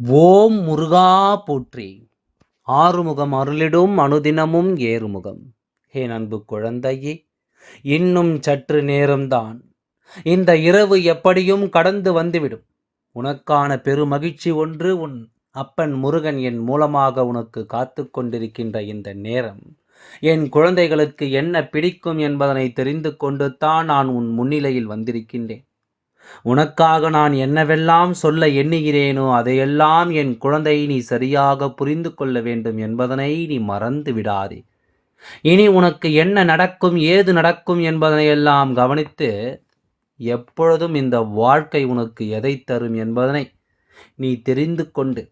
ஓம் முருகா போற்றி. ஆறுமுகம் அருளிடும் அனுதினமும் ஏறுமுகம். என் அன்பு குழந்தையே, இன்னும் சற்று நேரம்தான். இந்த இரவு எப்படியும் கடந்து வந்துவிடும். உனக்கான பெருமகிழ்ச்சி ஒன்று உன் அப்பன் முருகன் என் மூலமாக உனக்கு காத்து கொண்டிருக்கின்ற இந்த நேரம், என் குழந்தைகளுக்கு என்ன பிடிக்கும் என்பதனை தெரிந்து கொண்டு தான் நான் உன் முன்னிலையில் வந்திருக்கின்றேன். உனக்காக நான் என்னவெல்லாம் சொல்ல எண்ணுகிறேனோ அதையெல்லாம் என் குழந்தை நீ சரியாக புரிந்து கொள்ள வேண்டும் என்பதனை நீ மறந்து விடாதே. இனி உனக்கு என்ன நடக்கும், ஏது நடக்கும் என்பதனையெல்லாம் கவனித்து, எப்பொழுதும் இந்த வாழ்க்கை உனக்கு எதை தரும் என்பதனை நீ தெரிந்து கொண்டு,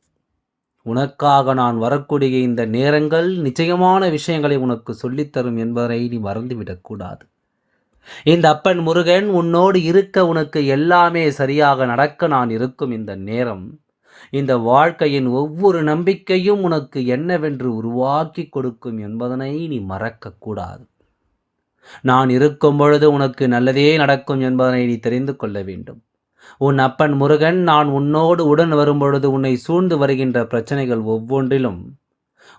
உனக்காக நான் வரக்கூடிய இந்த நேரங்கள் நிச்சயமான விஷயங்களை உனக்கு சொல்லித்தரும் என்பதை நீ மறந்துவிடக்கூடாது. இந்த அப்பன் முருகன் உன்னோடு இருக்க உனக்கு எல்லாமே சரியாக நடக்க நான் இருக்கும் இந்த நேரம், இந்த வாழ்க்கையின் ஒவ்வொரு நம்பிக்கையும் உனக்கு என்னவென்று உருவாக்கி கொடுக்கும் என்பதனை நீ மறக்கக்கூடாது. நான் இருக்கும் பொழுது உனக்கு நல்லதே நடக்கும் என்பதனை நீ தெரிந்து கொள்ள வேண்டும். உன் அப்பன் முருகன் நான் உன்னோடு உடன் வரும்பொழுது உன்னை சூழ்ந்து வருகின்ற பிரச்சனைகள் ஒவ்வொன்றிலும்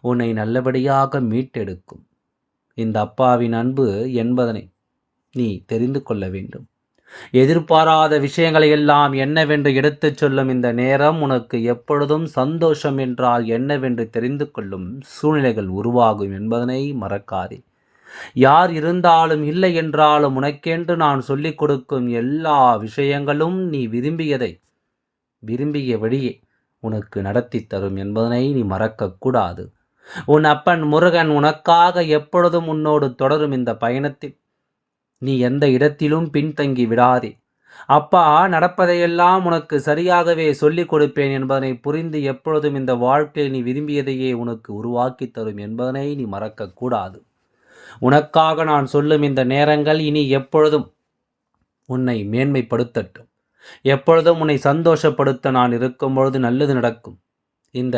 உன்னை நல்லபடியாக மீட்டெடுக்கும். இந்த அப்பாவின் அன்பு என்பதனை நீ தெரிந்து கொள்ள வேண்டும். எதிர்பாராத விஷயங்களை எல்லாம் என்னவென்று எடுத்துச் சொல்லும் இந்த நேரம் உனக்கு எப்பொழுதும் சந்தோஷம் என்றால் என்னவென்று தெரிந்து கொள்ளும் சூழ்நிலைகள் உருவாகும் என்பதனை மறக்காதே. யார் இருந்தாலும் இல்லை என்றாலும் உனக்கென்று நான் சொல்லிக் கொடுக்கும் எல்லா விஷயங்களும் நீ விரும்பிய வழியே உனக்கு நடத்தி தரும் என்பதனை நீ மறக்கக்கூடாது. உன் அப்பன் முருகன் உனக்காக எப்பொழுதும் உன்னோடு தொடரும் இந்த பயணத்தில் நீ எந்த இடத்திலும் பின்தங்கி விடாதே. அப்பா நடப்பதையெல்லாம் உனக்கு சரியாகவே சொல்லிக் கொடுப்பேன் என்பதனை புரிந்து எப்பொழுதும் இந்த வாழ்க்கையில் நீ விரும்பியதையே உனக்கு உருவாக்கி தரும் என்பதனை நீ மறக்கக்கூடாது. உனக்காக நான் சொல்லும் இந்த நேரங்கள் இனி எப்பொழுதும் உன்னை மேன்மைப்படுத்தட்டும். எப்பொழுதும் உன்னை சந்தோஷப்படுத்த நான் இருக்கும் பொழுது நல்லது நடக்கும். இந்த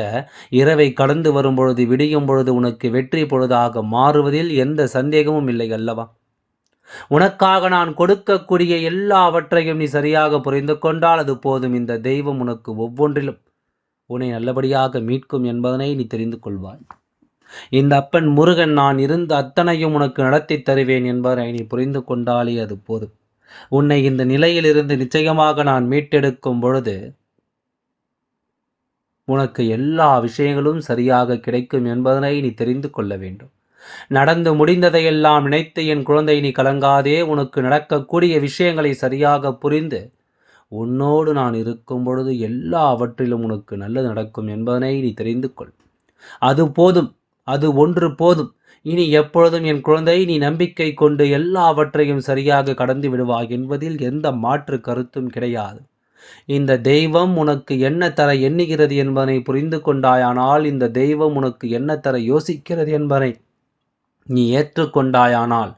இரவை கடந்து வரும் பொழுது விடியும் பொழுது உனக்கு வெற்றி பொழுதாக மாறுவதில் எந்த சந்தேகமும் இல்லை அல்லவா? உனக்காக நான் கொடுக்கக்கூடிய எல்லாவற்றையும் நீ சரியாக புரிந்து கொண்டால் அது போதும். இந்த தெய்வம் உனக்கு ஒவ்வொன்றிலும் உன்னை நல்லபடியாக மீட்கும் என்பதனை நீ தெரிந்து கொள்வாய். இந்த அப்பன் முருகன் நான் இருந்த அத்தனையும் உனக்கு நடத்தி தருவேன் என்பதனை நீ புரிந்து கொண்டாலே அது போதும். உன்னை இந்த நிலையிலிருந்து நிச்சயமாக நான் மீட்டெடுக்கும் பொழுது உனக்கு எல்லா விஷயங்களும் சரியாக கிடைக்கும் என்பதனை நீ தெரிந்து கொள்ள வேண்டும். நடந்து முடிந்ததையெல்லாம் நினைத்து என் குழந்தை நீ கலங்காதே. உனக்கு நடக்கக்கூடிய விஷயங்களை சரியாக புரிந்து உன்னோடு நான் இருக்கும் பொழுது எல்லாவற்றிலும் உனக்கு நல்லது நடக்கும் என்பதனை நீ தெரிந்து கொள். அது போதும், அது ஒன்று போதும். இனி எப்பொழுதும் என் குழந்தை நீ நம்பிக்கை கொண்டு எல்லாவற்றையும் சரியாக கடந்து விடுவாய் என்பதில் எந்த மாற்று கருத்தும் கிடையாது. இந்த தெய்வம் உனக்கு என்ன தர எண்ணுகிறது என்பதனை புரிந்து கொண்டாயானால், இந்த தெய்வம் உனக்கு என்ன தர யோசிக்கிறது என்பதை நீ ஏற்றுக்கொண்டாயானால்,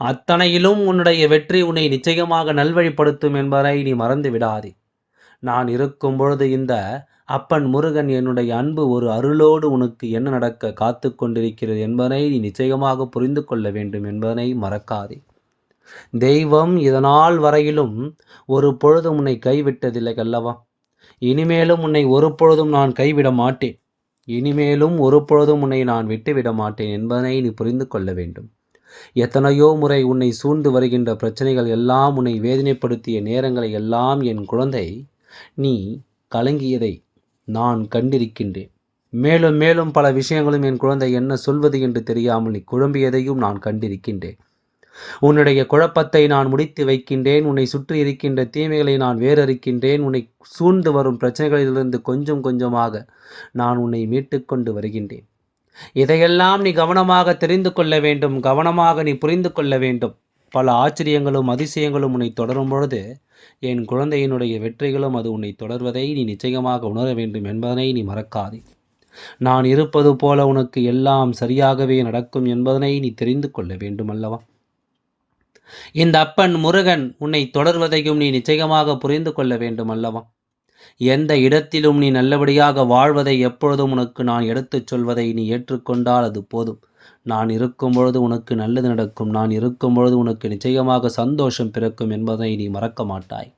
அத்தனையிலும் உன்னுடைய வெற்றி உன்னை நிச்சயமாக நல்வழிப்படுத்தும் என்பதை நீ மறந்து விடாதே. நான் இருக்கும் பொழுது இந்த அப்பன் முருகன் என்னுடைய அன்பு ஒரு அருளோடு உனக்கு என்ன நடக்க காத்து கொண்டிருக்கிறது என்பதனை நீ நிச்சயமாக புரிந்து கொள்ள வேண்டும் என்பதனை மறக்காதே. தெய்வம் இதனால் வரையிலும் ஒரு பொழுதும் உன்னை கைவிட்டதில்லை அல்லவா? இனிமேலும் உன்னை ஒரு பொழுதும் நான் கைவிட மாட்டேன். இனிமேலும் ஒரு பொழுதும் உன்னை நான் விட்டுவிட மாட்டேன் என்பதனை நீ புரிந்து கொள்ள வேண்டும். எத்தனையோ முறை உன்னை சூழ்ந்து வருகின்ற பிரச்சனைகள் எல்லாம் உன்னை வேதனைப்படுத்திய நேரங்களை எல்லாம் என் குழந்தை நீ கலங்கியதை நான் கண்டிருக்கின்றேன். மேலும் மேலும் பல விஷயங்களும் என் குழந்தை என்ன சொல்வது என்று தெரியாமல் நீ குழம்பியதையும் நான் கண்டிருக்கின்றேன். உன்னுடைய குழப்பத்தை நான் முடித்து வைக்கின்றேன். உன்னை சுற்றி இருக்கின்ற தீமைகளை நான் வேறறுக்கின்றேன். உன்னை சூழ்ந்து வரும் பிரச்சனைகளிலிருந்து கொஞ்சம் கொஞ்சமாக நான் உன்னை மீட்டுக்கொண்டு வருகின்றேன். இதையெல்லாம் நீ கவனமாக தெரிந்து கொள்ள வேண்டும். கவனமாக நீ புரிந்து கொள்ள வேண்டும். பல ஆச்சரியங்களும் அதிசயங்களும் உன்னை தொடரும் பொழுது என் குழந்தையினுடைய வெற்றிகளும் அது உன்னை தொடர்வதை நீ நிச்சயமாக உணர வேண்டும் என்பதனை நீ மறக்காதே. நான் இருப்பது போல உனக்கு எல்லாம் சரியாகவே நடக்கும் என்பதனை நீ தெரிந்து கொள்ள வேண்டும் அல்லவா? இந்த அப்பன் முருகன் உன்னை தொடர்வதையும் நீ நிச்சயமாக புரிந்து கொள்ள வேண்டும் அல்லவா? எந்த இடத்திலும் நீ நல்லபடியாக வாழ்வதை எப்பொழுதும் உனக்கு நான் எடுத்துச் சொல்வதை நீ ஏற்றுக்கொண்டால் அது போதும். நான் இருக்கும் பொழுது உனக்கு நல்லது நடக்கும். நான் இருக்கும் பொழுது உனக்கு நிச்சயமாக சந்தோஷம் பிறக்கும் என்பதை நீ மறக்க மாட்டாய்.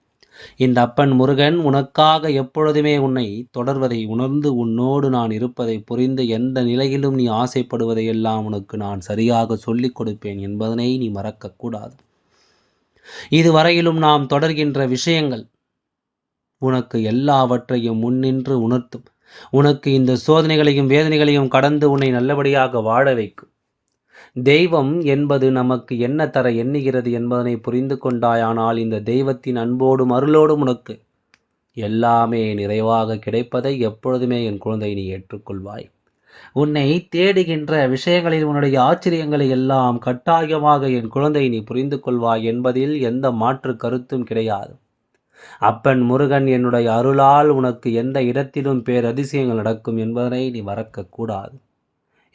இந்த அப்பன் முருகன் உனக்காக எப்பொழுதுமே உன்னை தொடர்வதை உணர்ந்து உன்னோடு நான் இருப்பதை புரிந்து எந்த நிலையிலும் நீ ஆசைப்படுவதையெல்லாம் உனக்கு நான் சரியாக சொல்லிக் கொடுப்பேன் என்பதனை நீ மறக்கக்கூடாது. இதுவரையிலும் நாம் தொடர்கின்ற விஷயங்கள் உனக்கு எல்லாவற்றையும் முன்னின்று உணர்த்தும். உனக்கு இந்த சோதனைகளையும் வேதனைகளையும் கடந்து உன்னை நல்லபடியாக வாழ வைக்கும். தெய்வம் என்பது நமக்கு என்ன தர எண்ணுகிறது என்பதனை புரிந்து கொண்டாயானால் இந்த தெய்வத்தின் அன்போடும் அருளோடும் உனக்கு எல்லாமே நிறைவாக கிடைப்பதை எப்பொழுதுமே என் குழந்தை நீ ஏற்றுக்கொள்வாய். உன்னை தேடுகின்ற விஷயங்களில் உன்னுடைய ஆச்சரியங்களை எல்லாம் கட்டாயமாக என் குழந்தை நீ புரிந்து கொள்வாய் என்பதில் எந்த மாற்று கருத்தும் கிடையாது. அப்பன் முருகன் என்னுடைய அருளால் உனக்கு எந்த இடத்திலும் பேரதிசயங்கள் நடக்கும் என்பதனை நீ மறக்கக்கூடாது.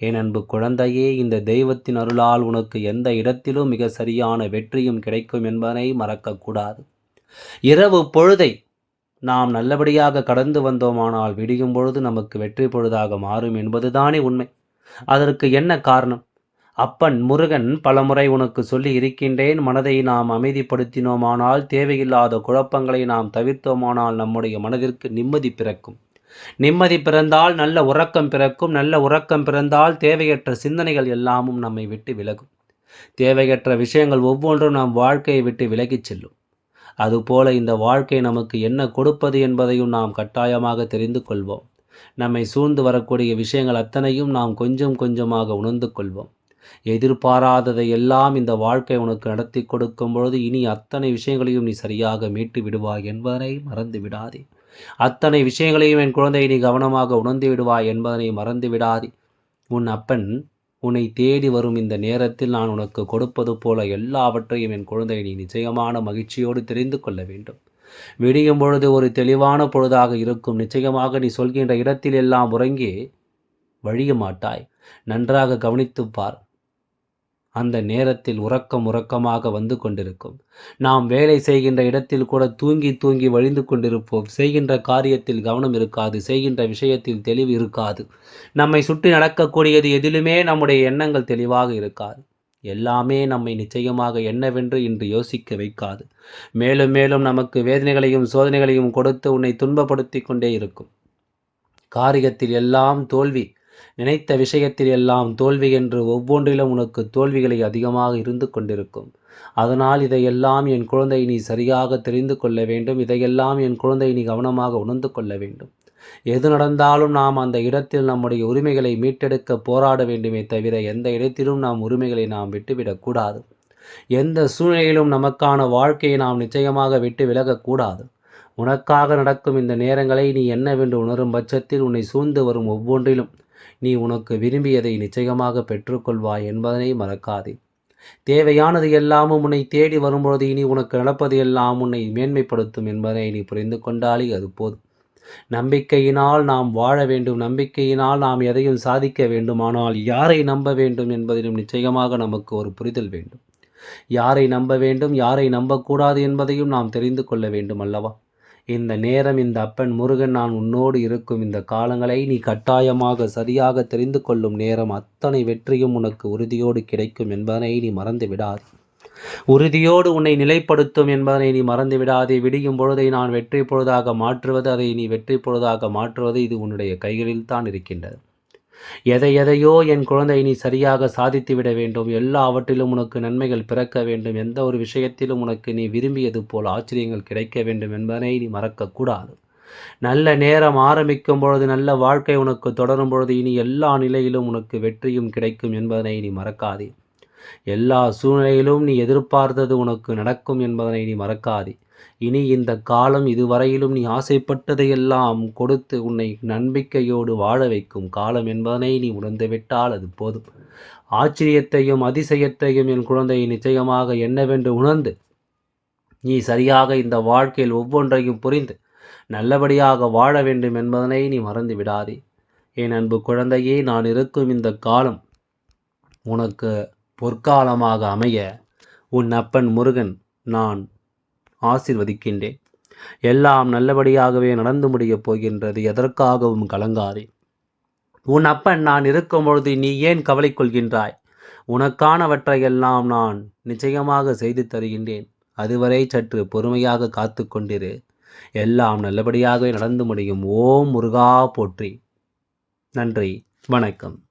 என் அன்பு குழந்தையே, இந்த தெய்வத்தின் அருளால் உனக்கு எந்த இடத்திலும் மிக சரியான வெற்றியும் கிடைக்கும் என்பதனை மறக்கக்கூடாது. இரவு பொழுதை நாம் நல்லபடியாக கடந்து வந்தோமானால் விடியும் பொழுது நமக்கு வெற்றி பொழுதாக மாறும் என்பதுதானே உண்மை. அதற்கு என்ன காரணம்? அப்பன் முருகன் பலமுறை உனக்கு சொல்லி இருக்கின்றேன். மனதை நாம் அமைதிப்படுத்தினோமானால், தேவையில்லாத குழப்பங்களை நாம் தவிர்த்தோமானால் நம்முடைய மனதிற்கு நிம்மதி பிறக்கும். நிம்மதி பிறந்தால் நல்ல உறக்கம் பிறக்கும். நல்ல உறக்கம் பிறந்தால் தேவையற்ற சிந்தனைகள் எல்லாமும் நம்மை விட்டு விலகும். தேவையற்ற விஷயங்கள் ஒவ்வொன்றும் நம் வாழ்க்கையை விட்டு விலகிச் செல்லும். அதுபோல இந்த வாழ்க்கை நமக்கு என்ன கொடுப்பது என்பதையும் நாம் கட்டாயமாக தெரிந்து கொள்வோம். நம்மை சூழ்ந்து வரக்கூடிய விஷயங்கள் அத்தனையும் நாம் கொஞ்சம் கொஞ்சமாக உணர்ந்து கொள்வோம். எதிர்பாராததை எல்லாம் இந்த வாழ்க்கை உனக்கு நடத்தி கொடுக்கும் பொழுது இனி அத்தனை விஷயங்களையும் நீ சரியாக மீட்டு விடுவாய் என்பதனை மறந்து விடாதே. அத்தனை விஷயங்களையும் என் குழந்தை நீ கவனமாக உணர்ந்து விடுவாய் என்பதனை மறந்து விடாதே. உன் அப்பன் உன்னை தேடி வரும் இந்த நேரத்தில் நான் உனக்கு கொடுப்பது போல எல்லாவற்றையும் என் குழந்தை நீ நிச்சயமான மகிழ்ச்சியோடு தெரிந்து கொள்ள வேண்டும். விடியும் பொழுது ஒரு தெளிவான பொழுதாக இருக்கும். நிச்சயமாக நீ சொல்கின்ற இடத்தில் எல்லாம் உறங்கி வழிய மாட்டாய். நன்றாக கவனித்துப்பார். அந்த நேரத்தில் உறக்கமாக வந்து கொண்டிருக்கும். நாம் வேலை செய்கின்ற இடத்தில் கூட தூங்கி தூங்கி வழிந்து கொண்டிருப்போம். செய்கின்ற காரியத்தில் கவனம் இருக்காது. செய்கின்ற விஷயத்தில் தெளிவு இருக்காது. நம்மை சுற்றி நடக்கக்கூடியது எதிலுமே நம்முடைய எண்ணங்கள் தெளிவாக இருக்காது. எல்லாமே நம்மை நிச்சயமாக என்னவென்று இன்று யோசிக்க வைக்காது. மேலும் மேலும் நமக்கு வேதனைகளையும் சோதனைகளையும் கொடுத்து உன்னை துன்பப்படுத்தி கொண்டே இருக்கும். காரியத்தில் எல்லாம் தோல்வி, நினைத்த விஷயத்தில் எல்லாம் தோல்வி என்று ஒவ்வொன்றிலும் உனக்கு தோல்விகளை அதிகமாக இருந்து கொண்டிருக்கும். அதனால் இதையெல்லாம் என் குழந்தை நீ சரியாக தெரிந்து கொள்ள வேண்டும். இதையெல்லாம் என் குழந்தை நீ கவனமாக உணர்ந்து கொள்ள வேண்டும். எது நடந்தாலும் நாம் அந்த இடத்தில் நம்முடைய உரிமைகளை மீட்டெடுக்க போராட வேண்டுமே தவிர எந்த இடத்திலும் நாம் உரிமைகளை நாம் விட்டுவிடக்கூடாது. எந்த சூழ்நிலையிலும் நமக்கான வாழ்க்கையை நாம் நிச்சயமாக விட்டு விலகக்கூடாது. உனக்காக நடக்கும் இந்த நேரங்களை நீ என்னவென்று உணரும் பட்சத்தில் உன்னை சூழ்ந்து வரும் ஒவ்வொன்றிலும் நீ உனக்கு விரும்பியதை நிச்சயமாக பெற்றுக்கொள்வாய் என்பதனை மறக்காதே. தேவையானது எல்லாமும் உன்னை தேடி வரும்பொழுது இனி உனக்கு நடப்பது எல்லாம் உன்னை மேன்மைப்படுத்தும் என்பதை நீ புரிந்து கொண்டாலே அது போதும். நம்பிக்கையினால் நாம் வாழ வேண்டும். நம்பிக்கையினால் நாம் எதையும் சாதிக்க வேண்டுமானால் யாரை நம்ப வேண்டும் என்பதிலும் நிச்சயமாக நமக்கு ஒரு புரிதல் வேண்டும். யாரை நம்ப வேண்டும், யாரை நம்பக்கூடாது என்பதையும் நாம் தெரிந்து கொள்ள வேண்டும் அல்லவா? இந்த நேரம் இந்த அப்பன் முருகன் நான் உன்னோடு இருக்கும் இந்த காலங்களை நீ கட்டாயமாக சரியாக தெரிந்து கொள்ளும் நேரம். அத்தனை வெற்றியும் உனக்கு உறுதியோடு கிடைக்கும் என்பதனை நீ மறந்து விடாதே. உறுதியோடு உன்னை நிலைப்படுத்தும் என்பதனை நீ மறந்து விடாதே. விடியும் பொழுதை நான் வெற்றி பொழுதாக மாற்றுவது, அதை நீ வெற்றி பொழுதாக மாற்றுவது இது உன்னுடைய கைகளில் தான் இருக்கின்றது. எதையோ என் குழந்தை நீ சரியாக சாதித்து விட வேண்டும். எல்லாவற்றிலும் உனக்கு நன்மைகள் பிறக்க வேண்டும். எந்த ஒரு விஷயத்திலும் உனக்கு நீ விரும்பியது போல் ஆச்சரியங்கள் கிடைக்க வேண்டும் என்பதனை நீ மறக்கக்கூடாது. நல்ல நேரம் ஆரம்பிக்கும் பொழுது, நல்ல வாழ்க்கை உனக்கு தொடரும் பொழுது இனி எல்லா நிலையிலும் உனக்கு வெற்றியும் கிடைக்கும் என்பதனை நீ மறக்காதே. எல்லா சூழ்நிலையிலும் நீ எதிர்பார்த்தது உனக்கு நடக்கும் என்பதனை நீ மறக்காதே. இனி இந்த காலம் இதுவரையிலும் நீ ஆசைப்பட்டதையெல்லாம் கொடுத்து உன்னை நம்பிக்கையோடு வாழ வைக்கும் காலம் என்பதனை நீ உணர்ந்துவிட்டால் அது போதும். ஆச்சரியத்தையும் அதிசயத்தையும் என் குழந்தை நிச்சயமாக என்னவென்று உணர்ந்து நீ சரியாக இந்த வாழ்க்கையில் ஒவ்வொன்றையும் புரிந்து நல்லபடியாக வாழ வேண்டும் என்பதனை நீ மறந்து விடாதே. என் அன்பு குழந்தையே, நான் இருக்கும் இந்த காலம் உனக்கு பொற்காலமாக அமைய உன் அப்பன் முருகன் நான் ஆசீர்வதிக்கின்றேன். எல்லாம் நல்லபடியாகவே நடந்து முடியப் போகின்றது. எதற்காகவும் கலங்காதே. உன் அப்பன் நான் இருக்கும் பொழுது நீ ஏன் கவலை கொள்கின்றாய்? உனக்கானவற்றையெல்லாம் நான் நிச்சயமாக செய்து தருகின்றேன். அதுவரை சற்று பொறுமையாக காத்து கொண்டிரு. எல்லாம் நல்லபடியாகவே நடந்து முடியும். ஓம் முருகா போற்றி. நன்றி. வணக்கம்.